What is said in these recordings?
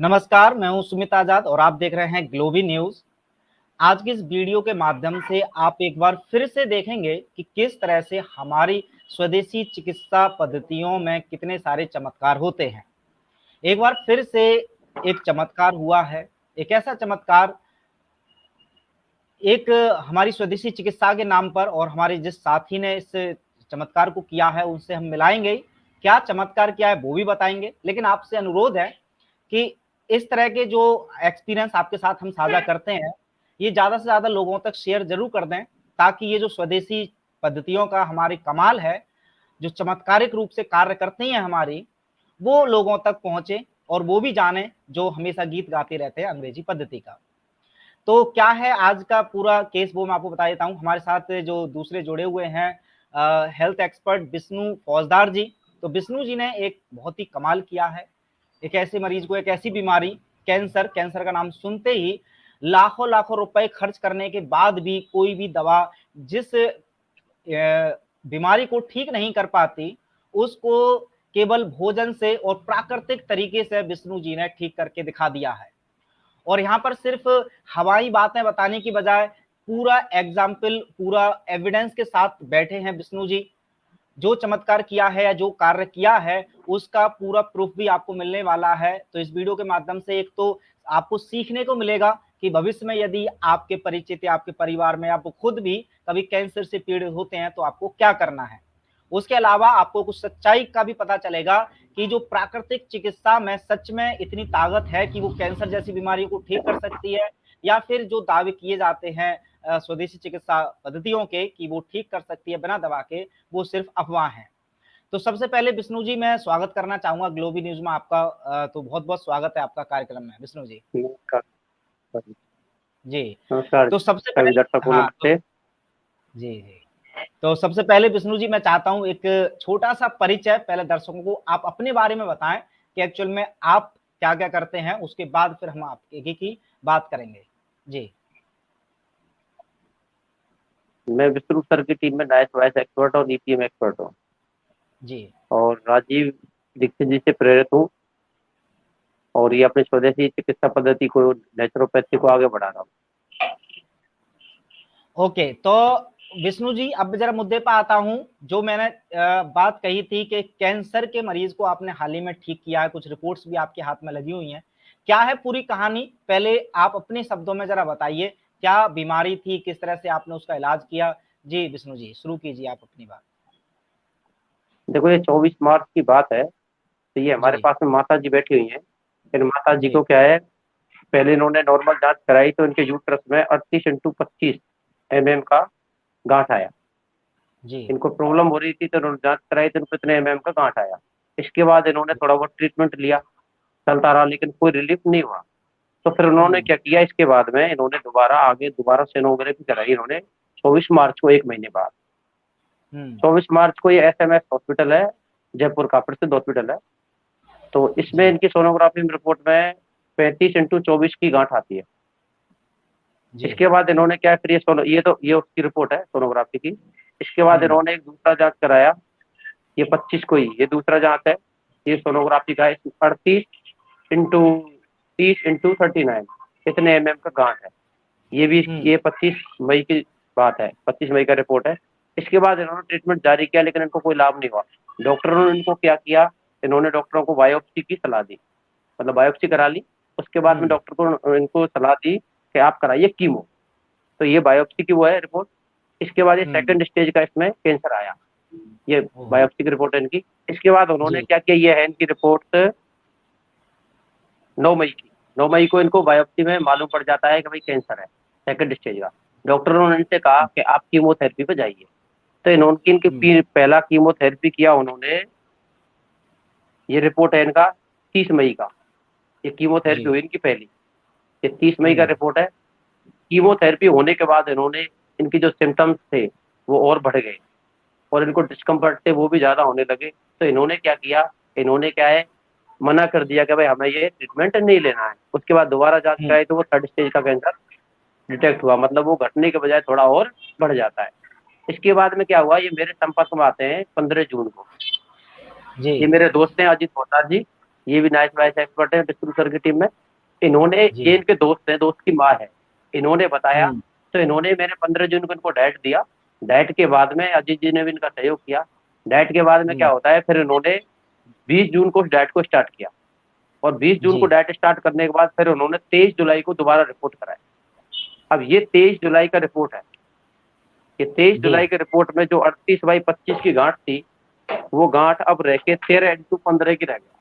नमस्कार, मैं हूं सुमित आजाद और आप देख रहे हैं ग्लोबी न्यूज। आज की इस वीडियो के माध्यम से आप एक बार फिर से देखेंगे कि किस तरह से हमारी स्वदेशी चिकित्सा पद्धतियों में कितने सारे चमत्कार होते हैं। एक बार फिर से एक चमत्कार हुआ है, एक ऐसा चमत्कार एक हमारी स्वदेशी चिकित्सा के नाम पर, और हमारे जिस साथी ने इस चमत्कार को किया है उनसे हम मिलाएंगे। क्या चमत्कार किया है वो भी बताएंगे, लेकिन आपसे अनुरोध है कि इस तरह के जो एक्सपीरियंस आपके साथ हम साझा करते हैं, ये ज़्यादा से ज़्यादा लोगों तक शेयर ज़रूर कर दें, ताकि ये जो स्वदेशी पद्धतियों का हमारी कमाल है, जो चमत्कारिक रूप से कार्य करती हैं हमारी, वो लोगों तक पहुँचे और वो भी जानें जो हमेशा गीत गाते रहते हैं अंग्रेजी पद्धति का। तो क्या है आज का पूरा केस, वो मैं आपको बता देता हूँ। हमारे साथ जो दूसरे जुड़े हुए हैं हेल्थ एक्सपर्ट विष्णु फौजदार जी। तो विष्णु जी ने एक बहुत ही कमाल किया है। एक ऐसे मरीज को, एक ऐसी बीमारी, कैंसर का नाम सुनते ही लाखों लाखों रुपए खर्च करने के बाद भी कोई भी दवा जिस बीमारी को ठीक नहीं कर पाती, उसको केवल भोजन से और प्राकृतिक तरीके से विष्णु जी ने ठीक करके दिखा दिया है। और यहाँ पर सिर्फ हवाई बातें बताने की बजाय पूरा एग्जाम्पल, पूरा एविडेंस के साथ बैठे हैं विष्णु जी। जो चमत्कार किया है या जो कार्य किया है उसका पूरा प्रूफ भी आपको मिलने वाला है। तो इस वीडियो के माध्यम से एक तो आपको सीखने को मिलेगा कि भविष्य में यदि आपके परिचित या आपके परिवार में आप खुद भी कभी कैंसर से पीड़ित होते हैं तो आपको क्या करना है। उसके अलावा आपको कुछ सच्चाई का भी पता चलेगा कि जो प्राकृतिक चिकित्सा में सच में इतनी ताकत है कि वो कैंसर जैसी बीमारी को ठीक कर सकती है, या फिर जो दावे किए जाते हैं स्वदेशी चिकित्सा पद्धतियों के कि वो ठीक कर सकती है बिना दवा के, वो सिर्फ अफवाह हैं। तो सबसे पहले विष्णु जी मैं स्वागत करना चाहूंगा ग्लोबी न्यूज में आपका। तो बहुत बहुत स्वागत है आपका कार्यक्रम में विष्णु जी। नमस्कार। जी। नमस्कार तो सबसे सभी पहले, दर्शकों, हाँ तो नमस्ते। जी जी, तो सबसे पहले विष्णु जी मैं चाहता हूं एक छोटा सा परिचय पहले दर्शकों को आप अपने बारे में बताएं कि एक्चुअल में आप क्या क्या करते हैं, उसके बाद फिर हम आपके की बात करेंगे। जी मैं विष्णु सर की टीम में नाइस वॉइस एक्सपर्ट और ईपीएम एक्सपर्ट हूँ जी और राजीव दीक्षित जी से प्रेरित हूँ और ये अपनी स्वदेशी चिकित्सा पद्धति को, नेचुरोपैथी को आगे बढ़ा रहा हूँ। ओके। तो विष्णु जी अब जरा मुद्दे पर आता हूं। जो मैंने बात कही थी कि कैंसर के मरीज को आपने हाल ही में ठीक किया है, कुछ रिपोर्ट्स भी आपके हाथ में लगी हुई हैं। क्या है पूरी कहानी, पहले आप अपने शब्दों में जरा बताइए, क्या बीमारी थी, किस तरह से आपने उसका इलाज किया। जी विष्णु जी शुरू कीजिए आप अपनी बात। देखो, ये 24 मार्च की बात है। तो ये हमारे जी पास में माता जी बैठी हुई हैं। इन माता जी जी को क्या है, पहले इन्होंने नॉर्मल जांच कराई तो इनके यूट्रस में 38x25 mm का गांठ आया। जी इनको प्रॉब्लम हो रही थी तो इन्होंने जांच कराई तो इनको इतने mm का गांठ आया। इसके बाद इन्होंने थोड़ा बहुत ट्रीटमेंट लिया, चलता रहा, लेकिन कोई रिलीफ नहीं हुआ। तो फिर उन्होंने हम्म क्या किया, इसके बाद में इन्होंने दोबारा सोनोग्राफी कराई इन्होंने 24 मार्च को, एक महीने बाद। हम्म 24 मार्च को ये एसएमएस हॉस्पिटल है, जयपुर का प्रसिद्ध हॉस्पिटल है। तो इसमें जी इनकी सोनोग्राफी रिपोर्ट में 35x24 की गांठ आती है। जी इसके बाद इन्होंने क्या, फिर ये उसकी रिपोर्ट है सोनोग्राफी की। इसके बाद हम्म इन्होंने एक दूसरा जांच कराया, ये 25 को ही ये दूसरा जांच है, ये सोनोग्राफी का है। 38x30x39 इतने का गांठ है। हम्म ये 25 मई की बात है, 25 मई का रिपोर्ट है। इसके बाद इन्होंने ट्रीटमेंट जारी किया, लेकिन इनको कोई लाभ नहीं हुआ। डॉक्टरों ने इनको क्या किया, इन्होंने डॉक्टरों को बायोप्सी की सलाह दी, मतलब बायोप्सी करा ली। उसके बाद में हम्म डॉक्टर को इनको सलाह दी कि आप कराइए कीमो। तो ये बायोप्सी की वो है रिपोर्ट। इसके बाद ये हम्म सेकंड स्टेज का इसमें कैंसर आया, ये ओहो बायोप्सी की रिपोर्ट है इनकी। इसके बाद उन्होंने जी क्या किया, ये है इनकी रिपोर्ट 9 मई की। 9 मई को इनको बायोप्सी में मालूम पड़ जाता है कि भाई कैंसर है, सेकंड स्टेज का। डॉक्टरों ने इनसे कहा कि आप कीमोथेरेपी पे जाइए। तो इन्होंने हम्म पहला कीमोथेरेपी किया उन्होंने। ये रिपोर्ट है इनका 30 मई का, ये कीमोथेरेपी जी हुई इनकी पहली। ये 30 मई का हम्म रिपोर्ट है। कीमोथेरेपी होने के बाद इन्होंने, इनकी जो सिम्टम्स थे वो और बढ़ गए और इनको डिस्कम्फर्ट थे वो भी ज्यादा होने लगे। तो इन्होंने क्या किया, इन्होंने क्या है, मना कर दिया कि भाई हमें ये ट्रीटमेंट नहीं लेना है। उसके बाद दोबारा जांच हम्म कराई तो वो थर्ड स्टेज का कैंसर डिटेक्ट हुआ, मतलब वो घटने के बजाय थोड़ा और बढ़ जाता है। इसके बाद में क्या हुआ, ये मेरे संपर्क में आते हैं 15 जून को। जी ये मेरे दोस्त हैं अजीत भोतार जी। ये भी नाइस वाइस एक्सपर्ट है विष्णु सर की टीम में। इन्होंने, जी। ये इनके दोस्त हैं, दोस्त की माँ है, इन्होंने बताया। हम्म। तो इन्होंने मैंने 15 जून को इनको डाइट दिया। डाइट के बाद में अजीत जी ने भी इनका सहयोग किया। डाइट के बाद में क्या हम्म। होता है, फिर इन्होंने 20 जून को उस डाइट को स्टार्ट किया। और 20 जून जी। को डाइट स्टार्ट करने के बाद फिर उन्होंने 23 जुलाई को दोबारा रिपोर्ट कराया। अब ये 23 जुलाई का रिपोर्ट है। ये तेईस जी। जुलाई के रिपोर्ट में जो 38/25 की गांठ थी, वो गांठ अब रह के 13/15 की रह गया।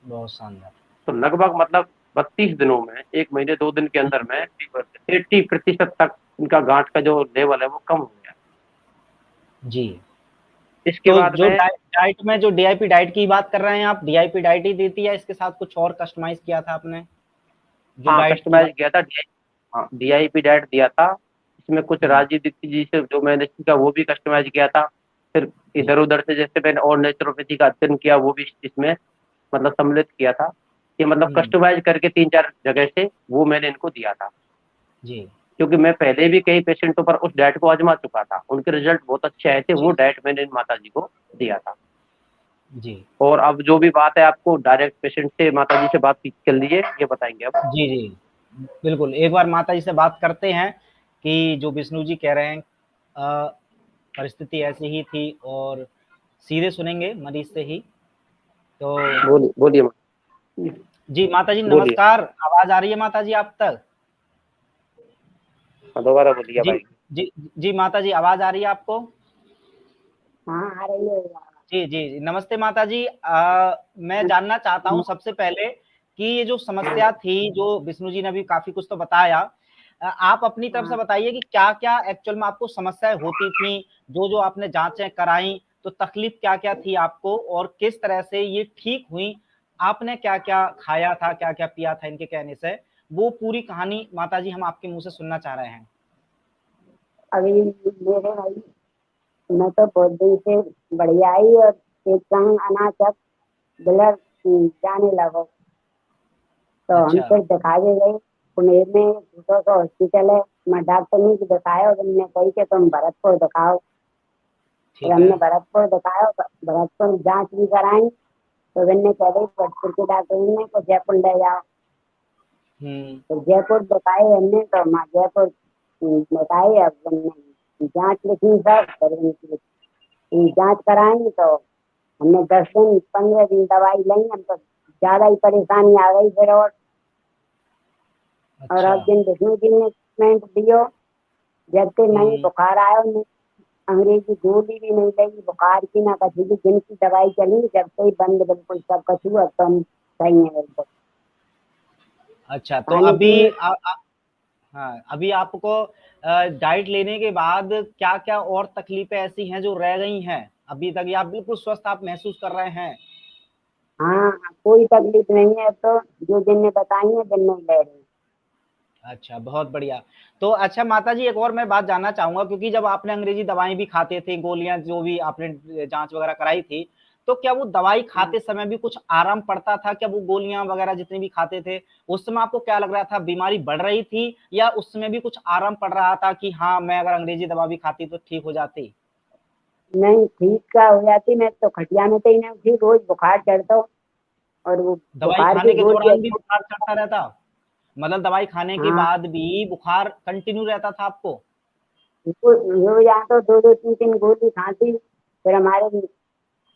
बहुत शानदार। तो लगभग मतलब 32 दिनों में, 1 महीने 2 दिन के अंदर में 80% तक इनका गांठ का जो लेवल है वो कम हो गया। जी। इसके तो बाद जो में डाइट में जो डीआईपी डाइट की बात कर रहे हैं आप, डीआईपी डाइट ही देती है, इसके साथ कुछ और कस्टमाइज किया था आपने जो हाँ डाइट की बात? कस्टमाइज किया था, हाँ DIP डाइट दिया था। इसमें कुछ हम्म। राजीव दीप्ति जी से जो मैंने सीखा वो भी कस्टमाइज किया था। फिर जी। इधर उधर से जैसे मैंने और नेचुरोपैथी का अध्ययन किया वो भी इसमें मतलब सम्मिलित किया था। ये मतलब हम्म। कस्टमाइज करके 3-4 जगह से वो मैंने इनको दिया था। जी। क्योंकि मैं पहले भी कई पेशेंटों पर उस डाइट को आजमा चुका था, उनके रिजल्ट बहुत अच्छे आए थे, वो जी। डाइट मैंने इन माता जी को दिया था। जी। और अब जो भी बात है आपको डायरेक्ट पेशेंट से, माता जी से बात कर लीजिए, ये बताएंगे अब। जी। जी। बिल्कुल, एक बार माता जी से बात करते हैं कि जो विष्णु जी कह रहे हैं, परिस्थिति ऐसी ही थी, और सीधे सुनेंगे मरीज से ही। तो बोलिए बोलिए जी माता जी बोलिए। नमस्कार, आवाज आ रही है माता जी आप तक? हाँ, दोबारा बोलिए जी। भाई। जी। जी माता जी आवाज आ रही है आपको? हाँ आ रही है। जी। जी नमस्ते माता जी। मैं जानना चाहता हूँ सबसे पहले कि ये जो समस्या थी, जो विष्णु जी ने भी काफी कुछ तो बताया, आप अपनी तरफ से हाँ, बताइए कि क्या क्या एक्चुअल में आपको समस्याएं होती थी, जो जो आपने जांचें कराई, तो तकलीफ क्या क्या थी आपको और किस तरह से ये ठीक हुई, आपने क्या क्या खाया था, क्या क्या पिया था इनके कहने से, वो पूरी कहानी माता जी हम आपके मुंह से सुनना चाह रहे हैं। अभी मेरे भाई, मैं तो बहुत दिन से बढ़िया आई और एकदम अनाचक ब्लड जाने लगा। तो हम अच्छा। फिर दिखाने गए पुणे में, दूसरा का हॉस्पिटल है। मैं डॉक्टर ने भी दिखाया और उन्होंने कही कि तुम भरतपुर दिखाओ। और ठीक है। हमने भरतपुर दिखाया, भरतपुर में जांच भी कराई। तो मैंने कह रही भरतपुर के डॉक्टर ने को जयपुर ले जाओ। हम्म। तो जयपुर दिखाए हमने, तो वहाँ जयपुर दिखाई। अब हमने जांच लिखी सब, फिर उनकी जांच कराई। तो हमने 10 दिन 15 दिन दवाई ली, हम तो ज्यादा ही परेशानी आ गई फिर। और अच्छा। अब दिन विष्णु जी ने ट्रीटमेंट दियो, जब से नहीं हम्म। बुखार आयो, नहीं अंग्रेजी गोली भी नहीं लगी बुखार की, ना कभी भी दिन की दवाई चली, जब से ही बंद बिल्कुल सब कछु। अब तो हम सही है बिल्कुल। अच्छा तो खाने अभी पीने हाँ, अभी आपको डाइट लेने के बाद क्या क्या और तकलीफें ऐसी हैं जो रह गई हैं अभी तक, या आप बिल्कुल स्वस्थ आप महसूस कर रहे हैं? हाँ हाँ, कोई तकलीफ नहीं है। अब तो जो दिन ने बताई है दिन नहीं ले रही। अच्छा, बहुत बढ़िया। तो अच्छा माता जी, एक और मैं बात जानना चाहूंगा, क्योंकि जब आपने अंग्रेजी दवाएं भी खाते थे, गोलियां जो भी आपने जांच वगैरह कराई थी, तो क्या वो दवाई हाँ, खाते समय भी कुछ आराम पड़ता था? क्या वो गोलियां वगैरह जितनी भी खाते थे, उस समय आपको क्या लग रहा था, बीमारी बढ़ रही थी, या उस समय भी कुछ आराम पड़ रहा था कि हाँ मैं अगर अंग्रेजी दवा भी खाती तो ठीक हो जाती? नहीं ठीक का हो जाती। मैं तो खटिया में तो ही नहीं थी, रोज बुखार चढ़ता। और वो दवाई बुखार की खाने के गोली दौरान भी बुखार चढ़ता रहता? मतलब दवाई खाने के हाँ बाद भी बुखार कंटिन्यू रहता था आपको? रोज यहाँ तो 2-2 3-3 गोली खाती। फिर हमारे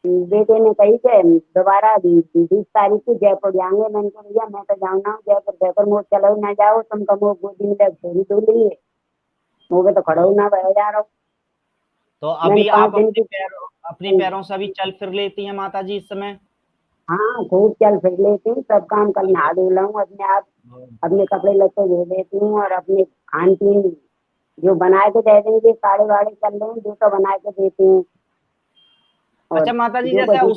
बेटे ने कही कि दोबारा 20 तारीख को जयपुर जाएंगे। मैंने कहा भैया मैं तो जाऊंगा जयपुर, जयपुर मोड़ चलो ना जाओ तुम, कमो गोदी में थोड़ी दो लिए मुँह तो खड़ो ना बह जा रहा हूँ। तो मैंने अभी पाँच आप दिन की अपने पैरों से अभी चल फिर लेती हैं माता जी इस समय? हाँ खूब चल फिर लेती हूँ, सब काम कर अरे नहा धो लूँ अपने आप। बहुत अपने बढ़िया। कपड़े लत्ते धो लेती हूँ और अपने खान पीन जो बना के दे देंगे, साड़े वाड़े चल रहे हैं जो तो बना के देती हूँ। और अच्छा माता जी, जो जैसे कुछ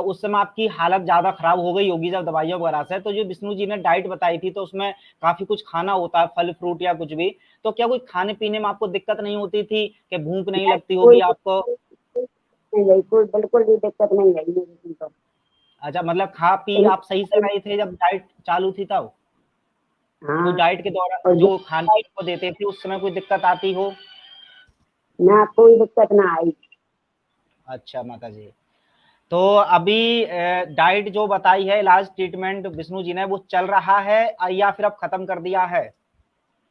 उस समय आपकी हालत ज्यादा खराब हो गई होगी जब दवाइयों वगैरह से, तो जो विष्णु जी ने डाइट बताई थी तो उसमें काफी कुछ खाना होता है, फल फ्रूट या कुछ भी, तो क्या कोई खाने पीने में आपको दिक्कत नहीं होती थी कि भूख नहीं लगती कोई होगी आपको? नहीं गई, कोई बिल्कुल भी दिक्कत नहीं गई मेरी तो। अच्छा, मतलब खा पी आप सही से रहे थे जब डाइट चालू थी तब? तो हाँ डाइट के दौरान और जो खान पीन को देते थे उस समय कोई दिक्कत आती हो? ना कोई दिक्कत ना आई। अच्छा माता जी। तो अभी डाइट जो बताई है, इलाज ट्रीटमेंट विष्णु जी ने, वो चल रहा है या फिर अब खत्म कर दिया है,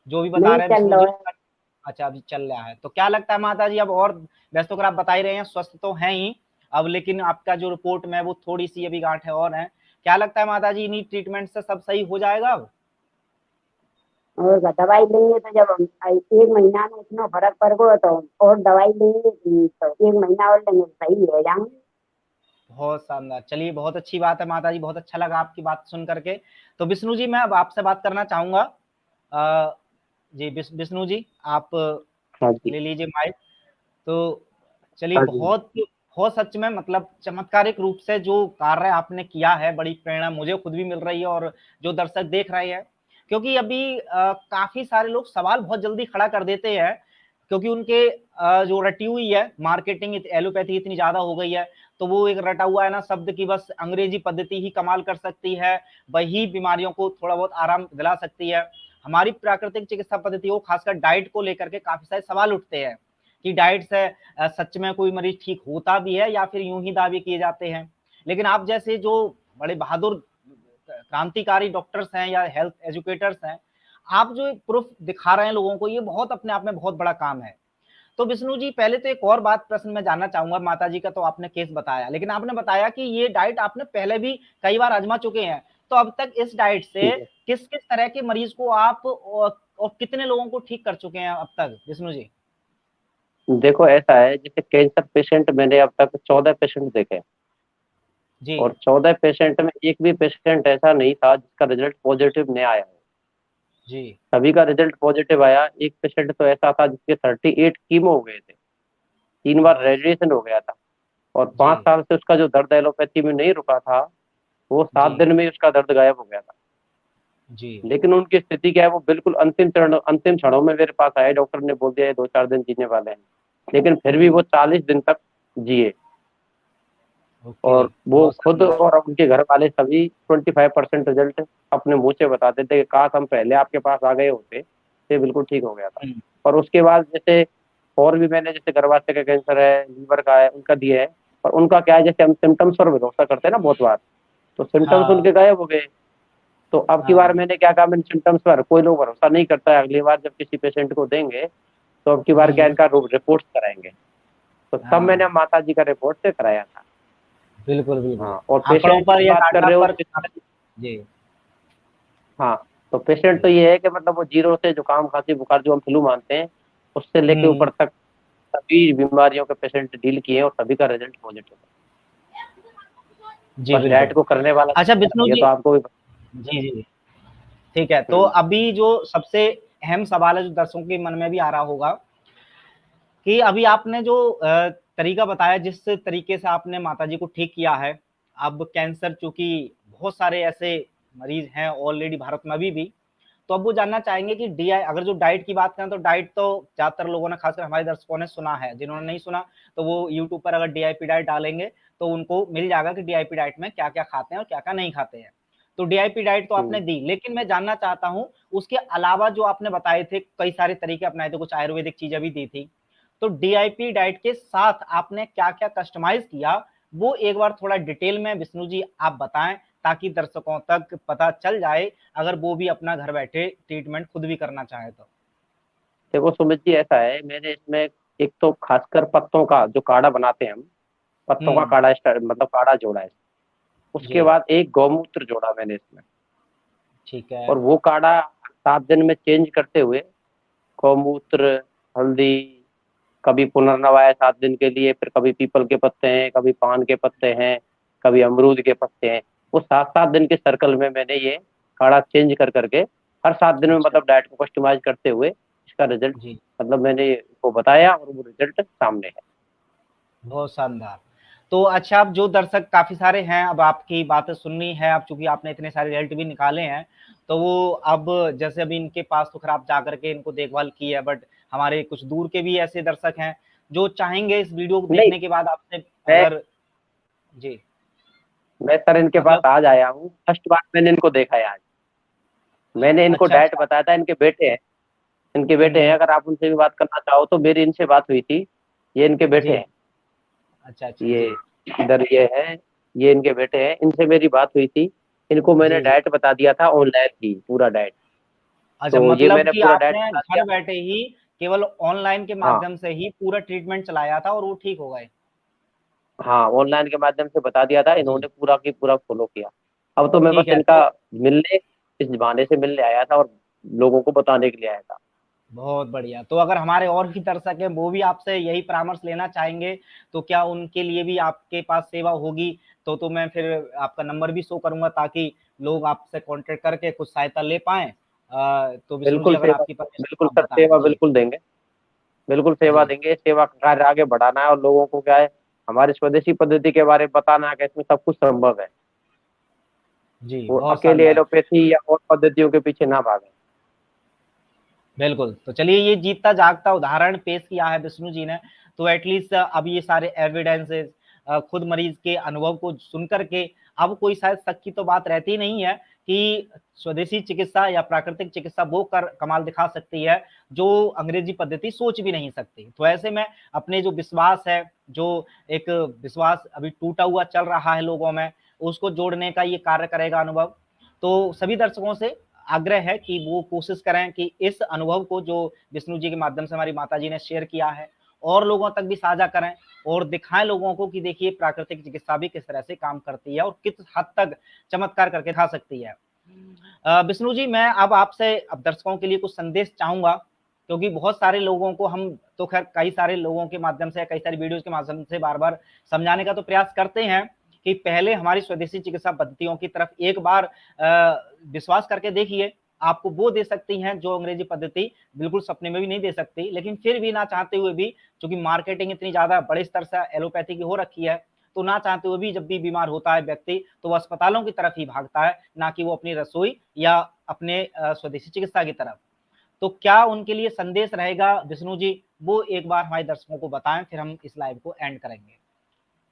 जो भी बता नहीं रहे हैं चल विष्णु रहा जी? है। अच्छा, अभी चल रहा है। तो क्या लगता है माता जी, अब और वैसे तो अगर आप बता ही रहे हैं स्वस्थ तो हैं ही अब, लेकिन आपका जो रिपोर्ट में वो थोड़ी सी अभी गांठ है और है, क्या लगता है माता जी इन्हीं ट्रीटमेंट से सब सही हो जाएगा अब? और दवाई लेंगे तो जब हम 1 महीना में इतना फर्क पड़ गो तो और दवाई लेंगे तो 1 महीना और लेंगे तो सही हो जाएंगे। बहुत शानदार, चलिए बहुत अच्छी बात है माता जी, बहुत अच्छा लगा आपकी बात सुन करके। तो विष्णु जी मैं अब आपसे बात करना चाहूंगा। जी विष्णु जी, आप हाँ जी। ले लीजिए माइक। तो चलिए, हाँ जी। बहुत बहुत सच में मतलब चमत्कारिक रूप से जो कार्य आपने किया है, बड़ी प्रेरणा मुझे खुद भी मिल रही है और जो दर्शक देख रहे हैं, क्योंकि अभी काफी सारे लोग सवाल बहुत जल्दी खड़ा कर देते हैं, क्योंकि उनके जो रटी हुई है मार्केटिंग, एलोपैथी इतनी ज्यादा हो गई है, तो वो एक रटा हुआ है ना शब्द की बस अंग्रेजी पद्धति ही कमाल कर सकती है, वही बीमारियों को थोड़ा बहुत आराम दिला सकती है। हमारी प्राकृतिक चिकित्सा पद्धतियों, खासकर डाइट को लेकर के काफी सारे सवाल उठते हैं कि डाइट से सच में कोई मरीज ठीक होता भी है या फिर यूं ही दावे किए जाते हैं। लेकिन आप जैसे जो बड़े बहादुर क्रांतिकारी डॉक्टर्स हैं या हेल्थ एजुकेटर्स हैं, आप जो प्रूफ दिखा रहे हैं लोगों को, ये बहुत अपने आप में बहुत बड़ा काम है। तो विष्णु जी, पहले तो एक और बात प्रश्न मैं जानना चाहूंगा, माता जी का तो आपने केस बताया, लेकिन आपने बताया कि ये डाइट आपने पहले भी कई बार आजमा चुके हैं, तो अब तक इस डाइट से ठीक है। किस किस तरह के मरीज को आप और कितने लोगों को ठीक कर चुके हैं अब तक विष्णु जी? देखो ऐसा है, जैसे कैंसर पेशेंट मैंने अब तक 14 पेशेंट देखे हैं, जी और 14 पेशेंट में एक भी पेशेंट ऐसा नहीं था जिसका रिजल्ट पॉजिटिव नहीं आया हो। जी सभी का रिजल्ट पॉजिटिव आया। एक पेशेंट तो ऐसा था जिसके 38 कीमो हो गए थे, 3 बार बहुत रेडिएशन हो गया था, और जी 5 साल से उसका जो दर्द एलोपैथी में नहीं रुका था, वो जी 7 दिन में ही उसका दर्द गायब हो गया था। जी लेकिन उनकी स्थिति क्या है, वो बिल्कुल अंतिम क्षणों में मेरे पास आए, डॉक्टर ने बोल दिया ये 2-4 दिन जीने वाले हैं, लेकिन फिर भी वो 40 दिन तक जिए। ओके, और वो बहुत खुद शानदार। और उनके घर वाले सभी 25% रिजल्ट अपने मुंह से बताते थे कि काश हम पहले आपके पास आ गए होते, ये बिल्कुल ठीक हो गया था। हुँ, और उसके बाद जैसे और भी मैंने, जैसे गर्भाशय का कैंसर है, लीवर का है, उनका दिया है। और उनका क्या है, जैसे हम सिम्टम्स पर भरोसा करते हैं ना बहुत बार, तो सिम्टम्स हाँ, उनके गायब हो गए। तो अब की बार हाँ, मैंने क्या कहा, मैंने सिम्टम्स पर कोई लोग भरोसा नहीं करता है, अगली बार जब किसी पेशेंट को देंगे तो अब की बार क्या, हुँ, इनका रिपोर्ट कराएंगे। तो तब मैंने हाँ, माता जी का रिपोर्ट से कराया था। बिल्कुल, बिल्कुल। हाँ, और आँकड़ों पेशेंट पर की या बात कर डाटा रहे हो पर तो जी, हाँ, तो पेशेंट तो जी। ये है कि मतलब वो जीरो से जुकाम खांसी बुखार जो हम फ्लू मानते हैं, उससे लेके हुँ, ऊपर तक सभी बीमारियों के पेशेंट डील किए हैं, और सभी का रिजल्ट पॉजिटिव है। जी, बस डाइट बिल्कुल। को करने वाला, अच्छा विष्णु ये जी, तो आपको भी जी, जी, ठीक है। तो हम्म, अभी जो सबसे अहम सवाल है, जो दर्शकों के मन में भी आ रहा होगा, कि अभी आपने जो तरीका बताया, जिस तरीके से आपने माताजी को ठीक किया है, अब कैंसर चूँकि बहुत सारे ऐसे मरीज़ हैं ऑलरेडी भारत में अभी भी, तो अब वो जानना चाहेंगे कि डीआई, अगर जो डाइट की बात करें तो डाइट तो ज़्यादातर लोगों ने, खासकर हमारे दर्शकों ने सुना है, जिन्होंने नहीं सुना तो वो यूट्यूब पर अगर डीआईपी डाइट डालेंगे तो उनको मिल जाएगा कि डीआईपी डाइट में क्या-क्या खाते हैं और क्या-क्या नहीं खाते हैं। तो डीआईपी डाइट तो आपने हम्म, दी, लेकिन मैं जानना चाहता हूँ उसके अलावा जो आपने बताए थे, कई सारे तरीके अपनाए थे, कुछ आयुर्वेदिक चीज़ें भी दी थी। तो डीआईपी डाइट के साथ आपने क्या-क्या कस्टमाइज़ किया, वो एक बार थोड़ा डिटेल में विष्णु जी आप बताएँ, ताकि दर्शकों तक पता चल जाए, अगर वो भी अपना घर बैठे ट्रीटमेंट खुद भी करना चाहे तो। देखो सुमित जी, ऐसा है, मैंने इसमें एक तो खासकर पत्तों का जो काढ़ा बनाते हैं हम, पत्तों का हुँ, काढ़ा मतलब काढ़ा जोड़ा है। जी, उसके बाद एक गौमूत्र जोड़ा मैंने इसमें, ठीक है। और वो काढ़ा 7 दिन में चेंज करते हुए, गौमूत्र, हल्दी, कभी पुनर्नवा है 7 दिन के लिए, फिर कभी पीपल के पत्ते हैं, कभी पान के पत्ते हैं, कभी अमरूद के पत्ते हैं। वो 7-7 दिन के सर्कल में मैंने ये काढ़ा चेंज कर करके हर 7 दिन में, अच्छा, मतलब डाइट को कस्टमाइज करते हुए इसका रिजल्ट, जी, मतलब मैंने इसको बताया, और वो रिजल्ट सामने है। बहुत शानदार। तो अच्छा, अब जो दर्शक काफ़ी सारे हैं, अब आपकी बातें सुननी है, अब चूँकि आपने इतने सारे रिजल्ट भी निकाले हैं, तो वो अब जैसे अभी इनके पास तो खैर आप जा कर के इनको देखभाल की है, बट हमारे कुछ दूर के भी ऐसे दर्शक हैं, जो चाहेंगे इस वीडियो को नहीं, देखने के बाद आपसे मैं अगर जी, मैं सर इनके पास मतलब आज आया हूँ, फर्स्ट बार मैंने इनको देखा है आज। मैंने इनको अच्छा, डाइट अच्छा। बताया था, इनके बेटे हैं, इनके हुँ, बेटे हैं, हुँ। अगर आप उनसे भी बात करना चाहो तो मेरी इनसे बात हुई थी, ये इनके बेटे जी। हैं। अच्छा, अच्छा, ये जी। इधर ये है, ये इनके बेटे हैं, इनसे मेरी बात हुई थी, इनको मैंने जी। डाइट बता दिया था ऑनलाइन ही, पूरा डाइट। अच्छा, तो ये मतलब मैंने कि पूरा डाइट आपने बता दिया। घर बैठे ही केवल ऑनलाइन के हाँ माध्यम से ही पूरा ट्रीटमेंट चलाया था और वो ठीक हो गए। हाँ, ऑनलाइन के माध्यम से बता दिया था, जी, इन्होंने पूरा की पूरा फॉलो किया। अब तो मैं ठीक बस है। इनका तो मिलने, इस बहाने से मिलने आया था और लोगों को बताने के लिए आया था। बहुत बढ़िया। तो अगर हमारे और भी दर्शक हैं, वो भी आपसे यही परामर्श लेना चाहेंगे, तो क्या उनके लिए भी आपके पास सेवा होगी? तो मैं फिर आपका नंबर भी शो करूँगा ताकि लोग आपसे कॉन्टैक्ट करके कुछ सहायता ले पाएँ। तो विष्णु जी बिल्कुल अगर सेवा, आपकी परमिशन बिल्कुल हो आप सर, बताएँ? सेवा जी, बिल्कुल देंगे, बिल्कुल सेवा जी, देंगे। सेवा का कार्य आगे बढ़ाना है और लोगों को क्या है, हमारी स्वदेशी पद्धति के बारे में बताना है कि इसमें सब कुछ संभव है। जी, वो बहुत अकेले शानदार। एलोपैथी या और पद्धतियों के पीछे ना भागे। बिल्कुल, तो चलिए ये जीता जागता उदाहरण पेश किया है विष्णु जी ने, तो एटलीस्ट अब ये सारे एविडेंसेस खुद मरीज के अनुभव को सुन कर के अब कोई शायद शक की तो बात रहती नहीं है कि स्वदेशी चिकित्सा या प्राकृतिक चिकित्सा वो कर कमाल दिखा सकती है, जो अंग्रेजी पद्धति सोच भी नहीं सकती। तो ऐसे में अपने जो विश्वास है, जो एक विश्वास अभी टूटा हुआ चल रहा है लोगों में, उसको जोड़ने का ये कार्य करेगा अनुभव। तो सभी दर्शकों से आग्रह है कि वो कोशिश करें कि इस अनुभव को जो विष्णु जी के माध्यम से हमारी माताजी ने शेयर किया है और लोगों तक भी साझा करें और दिखाएं लोगों को कि देखिए प्राकृतिक चिकित्सा भी किस तरह से काम करती है और किस हद तक चमत्कार करके दिखा सकती है। विष्णु जी मैं अब आपसे अब दर्शकों के लिए कुछ संदेश चाहूंगा क्योंकि बहुत सारे लोगों को हम तो खैर कई सारे लोगों के माध्यम से कई सारी वीडियोस के माध्यम से बार बार समझाने का तो प्रयास करते हैं कि पहले हमारी स्वदेशी चिकित्सा पद्धतियों की तरफ एक बार विश्वास करके देखिए, आपको वो दे सकती हैं जो अंग्रेजी पद्धति बिल्कुल सपने में भी नहीं दे सकती। लेकिन फिर भी ना चाहते हुए भी चूंकि मार्केटिंग इतनी ज़्यादा बड़े स्तर से एलोपैथी की हो रखी है, तो ना चाहते हुए भी जब भी बीमार होता है व्यक्ति, तो वो अस्पतालों की तरफ ही भागता है, ना कि वो अपनी रसोई या अपने स्वदेशी चिकित्सा की तरफ। तो क्या उनके लिए संदेश रहेगा विष्णु जी, वो एक बार हमारे दर्शकों को बताएँ, फिर हम इस लाइव को एंड करेंगे।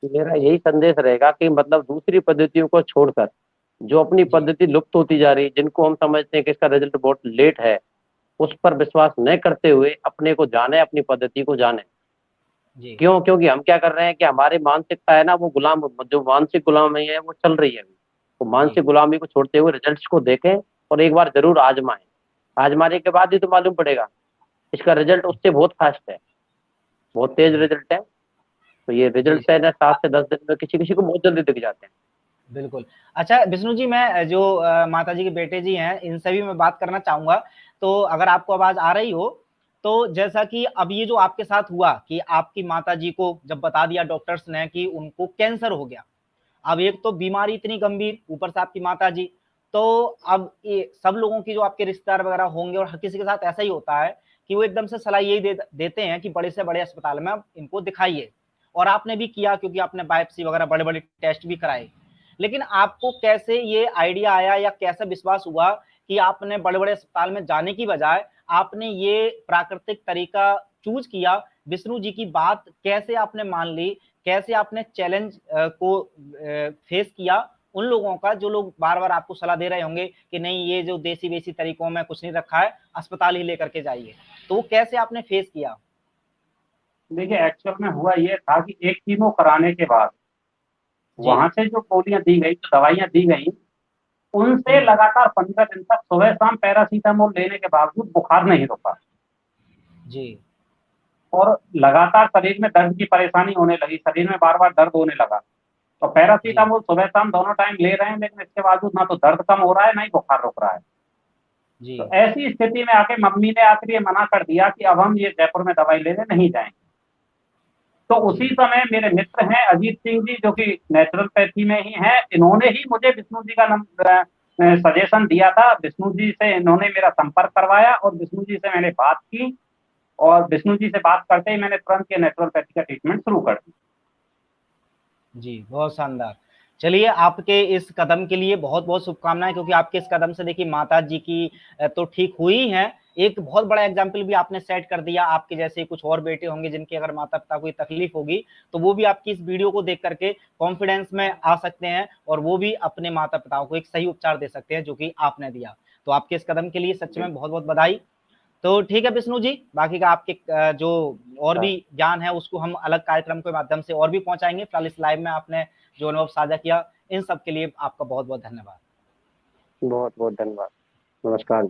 मेरा यही संदेश रहेगा कि मतलब दूसरी पद्धतियों को छोड़कर जो अपनी जी, पद्धति लुप्त होती जा रही है, जिनको हम समझते हैं कि इसका रिजल्ट बहुत लेट है, उस पर विश्वास न करते हुए अपने को जाने, अपनी पद्धति को जाने। जी, क्यों? क्योंकि हम क्या कर रहे हैं कि हमारी मानसिकता है ना, वो गुलाम, जो मानसिक गुलामी है वो चल रही है अभी। तो जी, मानसिक गुलामी को छोड़ते हुए रिजल्ट्स को देखें और एक बार जरूर आजमाएं। आजमाने के बाद ही तो मालूम पड़ेगा। इसका रिजल्ट उससे बहुत फास्ट है, बहुत तेज जी, रिजल्ट है। तो ये जी। रिजल्ट है ना, 7 से 10 दिन में किसी किसी को बहुत जल्दी दिख जाते हैं। बिल्कुल। अच्छा विष्णु जी मैं जो माताजी के बेटे जी हैं, इनसे भी मैं बात करना चाहूँगा। तो अगर आपको आवाज़ आ रही हो, तो जैसा कि अब ये जो आपके साथ हुआ कि आपकी माताजी को जब बता दिया डॉक्टर्स ने कि उनको कैंसर हो गया। अब एक तो बीमारी इतनी गंभीर, ऊपर से आपकी माताजी, तो अब ये सब लोगों की जो आपके रिश्तेदार वगैरह होंगे और हर किसी के साथ ऐसा ही होता है कि वो एकदम से सलाह यही देते हैं कि बड़े से बड़े अस्पताल में आप इनको दिखाइए। और आपने भी किया क्योंकि आपने बायोप्सी वगैरह बड़े-बड़े टेस्ट भी कराए। लेकिन आपको कैसे ये आइडिया आया या कैसा विश्वास हुआ कि आपने बड़े-बड़े अस्पताल में जाने की बजाय आपने ये प्राकृतिक तरीका चूज़ किया? विष्णु जी की बात कैसे आपने मान ली? कैसे आपने चैलेंज को फेस किया उन लोगों का जो लोग बार-बार आपको सलाह दे रहे होंगे कि नहीं ये जो देसी-वेसी तरीकों में कुछ नहीं रखा है, अस्पताल ही लेकर के जाइए। तो वो कैसे आपने फेस किया? देखिए एक्चुअल में हुआ ये था कि एक कीमो कराने के बाद जी। वहां से जो गोलियां दी गई, जो दवाइयां दी गई, उनसे हुँ। लगातार 15 दिन तक सुबह शाम पैरासीटामोल लेने के बावजूद बुखार नहीं रुका जी। और लगातार शरीर में दर्द की परेशानी होने लगी, शरीर में बार बार दर्द होने लगा। तो जी। पैरासीटामोल सुबह शाम दोनों टाइम ले रहे हैं, लेकिन इसके बावजूद ना तो दर्द कम हो रहा है, ना ही बुखार रुक रहा है। जी। तो ऐसी स्थिति में आके मम्मी ने आकर ये मना कर दिया कि अब हम ये जयपुर में दवाई लेने नहीं जाएंगे। तो जी। उसी समय मेरे मित्र हैं अजीत सिंह जी, जो कि नेचुरोपैथी में ही हैं, इन्होंने ही मुझे विष्णु जी का सजेशन दिया था। विष्णु जी से इन्होंने मेरा संपर्क करवाया और विष्णु जी से मैंने बात की और विष्णु जी से बात करते ही मैंने तुरंत ये नेचुरोपैथी का ट्रीटमेंट शुरू कर दिया। जी, बहुत शानदार। चलिए आपके इस कदम के लिए बहुत-बहुत शुभकामनाएँ क्योंकि आपके इस कदम से देखिए माताजी की तो ठीक हुई ही हैं, एक बहुत बड़ा एग्ज़ाम्पल भी आपने सेट कर दिया, आपके जैसे कुछ और बेटे होंगे जिनके अगर माता-पिता को कोई तकलीफ़ होगी, तो वो भी आपकी इस वीडियो को देख कर के कॉन्फिडेंस में आ सकते हैं और वो भी अपने माता-पिताओं को एक सही उपचार दे सकते हैं, जो कि आपने दिया। तो आपके इस कदम के लिए सच में बहुत-बहुत बधाई। तो ठीक है विष्णु जी, बाकी का आपके जो और भी ज्ञान है उसको हम अलग कार्यक्रम के माध्यम से और भी पहुंचाएंगे। फिलहाल इस लाइव में आपने जो अनुभव साझा किया इन सब के लिए आपका बहुत बहुत धन्यवाद। बहुत बहुत धन्यवाद। नमस्कार।